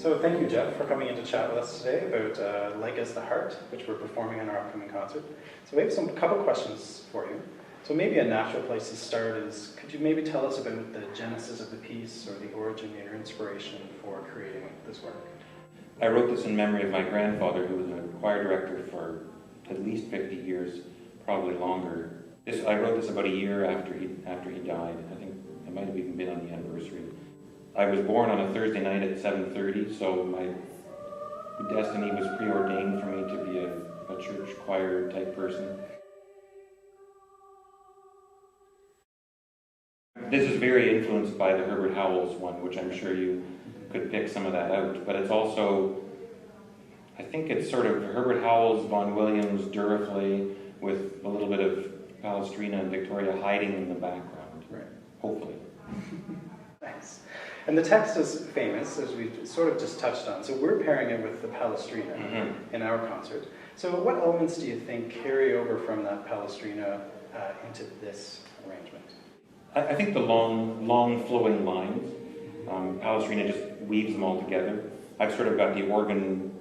So thank you, Jeff, for coming in to chat with us today about As the Hart, which we're performing in our upcoming concert. So we have a couple questions for you. So maybe a natural place to start is, could you maybe tell us about the genesis of the piece or the origin or inspiration for creating this work? I wrote this in memory of my grandfather, who was a choir director for at least 50 years, probably longer. I wrote this about a year after he died. I think it might have even been on the anniversary. I was born on a Thursday night at 7:30, so my destiny was preordained for me to be a church choir type person. This is very influenced by the Herbert Howells one, which I'm sure you could pick some of that out, but it's also, I think it's sort of Herbert Howells, Vaughan Williams, Duraflay, with a little bit of Palestrina and Victoria hiding in the background, right? Hopefully. Thanks. And the text is famous, as we sort of just touched on. So we're pairing it with the Palestrina in our concert. So what elements do you think carry over from that Palestrina into this arrangement? I think the long flowing lines, Palestrina just weaves them all together. I've sort of got the organ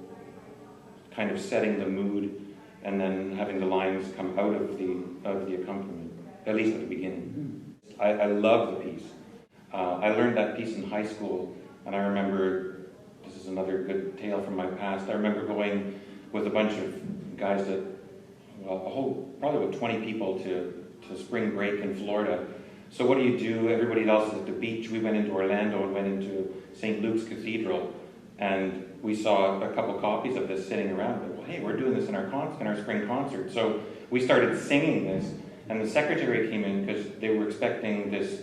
kind of setting the mood and then having the lines come out of the accompaniment, at least at the beginning. I love the piece. I learned that piece in high school, and I remember, this is another good tale from my past, I remember going with a bunch of guys that, probably about 20 people to spring break in Florida. So what do? Everybody else is at the beach. We went into Orlando and went into St. Luke's Cathedral, and we saw a couple copies of this sitting around. Like, well, hey, we're doing this in our spring concert. So we started singing this, and the secretary came in because they were expecting this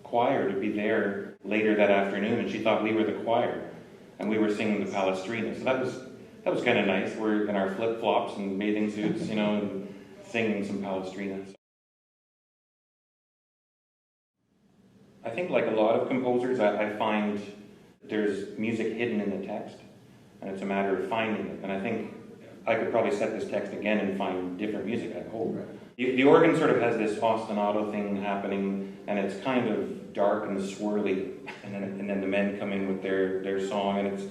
choir to be there later that afternoon, and she thought we were the choir, and we were singing the Palestrina. So that was kind of nice. We're in our flip-flops and bathing suits, and singing some Palestrina. I think, like a lot of composers, I find there's music hidden in the text, and it's a matter of finding it. And I think I could probably set this text again and find different music, I hope. The organ sort of has this ostinato thing happening, and it's kind of dark and swirly, and then the men come in with their song, and it's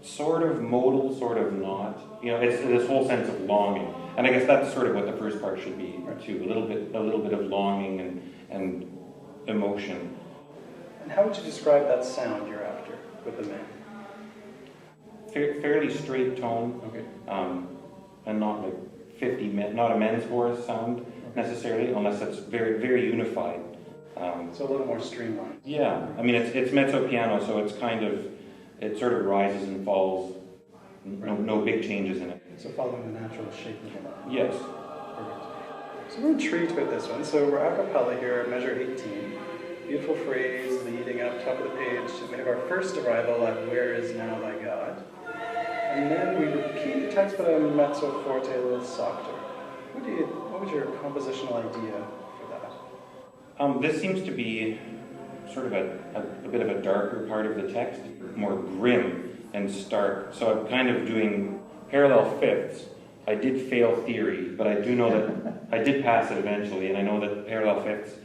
sort of modal, sort of not. It's this whole sense of longing. And I guess that's sort of what the first part should be, too. A little bit of longing and emotion. And how would you describe that sound you're after with the men? Fairly straight tone, okay. And not like 50 men, not a men's chorus sound necessarily, unless it's very, very unified. So a little more streamlined. Yeah, I mean it's mezzo piano, so it's it sort of rises and falls. No big changes in it. So following the natural shape of the line. Yes. Perfect. So we're intrigued with this one. So we're a cappella here at measure 18. Beautiful phrase leading up top of the page. We have our first arrival at "Where is now thy God?" And then we repeat the text, but a mezzo forte, a little softer. What was your compositional idea for that? This seems to be sort of a bit of a darker part of the text, more grim and stark. So I'm kind of doing parallel fifths. I did fail theory, but I do know that I did pass it eventually, and I know that parallel fifths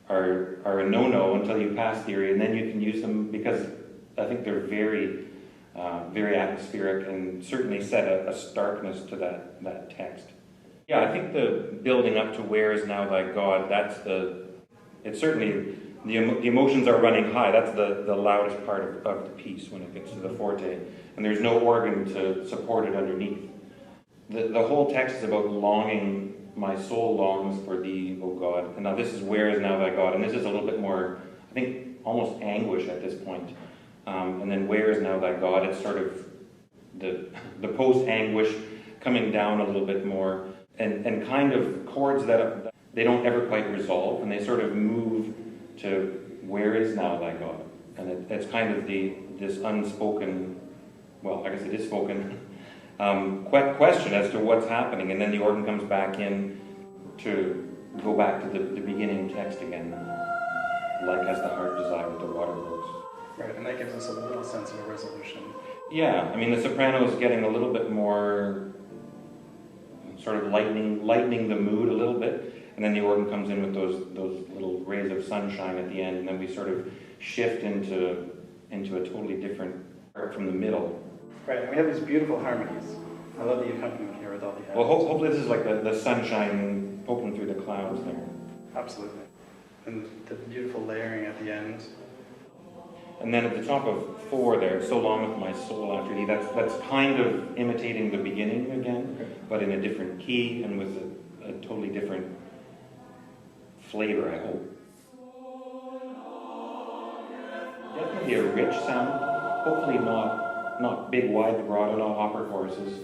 are a no-no until you pass theory, and then you can use them because I think they're very, very atmospheric and certainly set a starkness to that text. Yeah, I think the building up to "Where is now thy God," it's certainly, the emotions are running high. That's the loudest part of the piece when it gets to the forte, and there's no organ to support it underneath. The whole text is about longing. My soul longs for thee, O God. And now this is "Where is now thy God?" And this is a little bit more, I think, almost anguish at this point. And then "Where is now thy God?" It's sort of the post-anguish coming down a little bit more, and kind of chords that they don't ever quite resolve, and they sort of move to "Where is now thy God?" And it's kind of this unspoken, well, I guess it is spoken, question as to what's happening, and then the organ comes back in to go back to the beginning text again, like "As the Hart desire the water works." Right, and that gives us a little sense of a resolution. Yeah, I mean the soprano is getting a little bit more sort of lightening the mood a little bit, and then the organ comes in with those little rays of sunshine at the end, and then we sort of shift into a totally different start from the middle. Right, and we have these beautiful harmonies. I love the accompaniment here with all the Well, hopefully this is like the sunshine poking through the clouds there. Absolutely. And the beautiful layering at the end. And then at the top of 4 there, So Long With My Soul After Thee, that's kind of imitating the beginning again, Okay. but in a different key and with a totally different flavor, I hope. Definitely a rich sound, hopefully not big, wide vibrato, not opera choruses,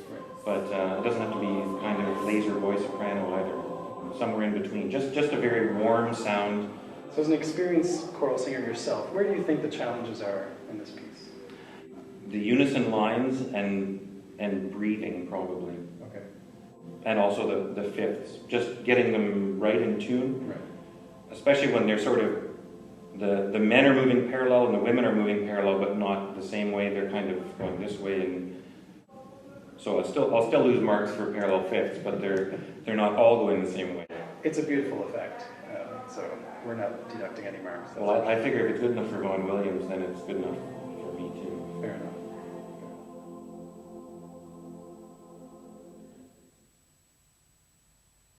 but it doesn't have to be kind of laser voice soprano either. Somewhere in between, just a very warm sound. So as an experienced choral singer yourself, where do you think the challenges are in this piece? The unison lines and breathing, probably. Okay. And also the fifths, just getting them right in tune, Right. especially when they're sort of, the men are moving parallel and the women are moving parallel, but not the same way. They're kind of going this way, and so I'll still lose marks for parallel fifths, but they're not all going the same way. It's a beautiful effect, so we're not deducting any marks. Well, I figure if it's good enough for Vaughan Williams, then it's good enough.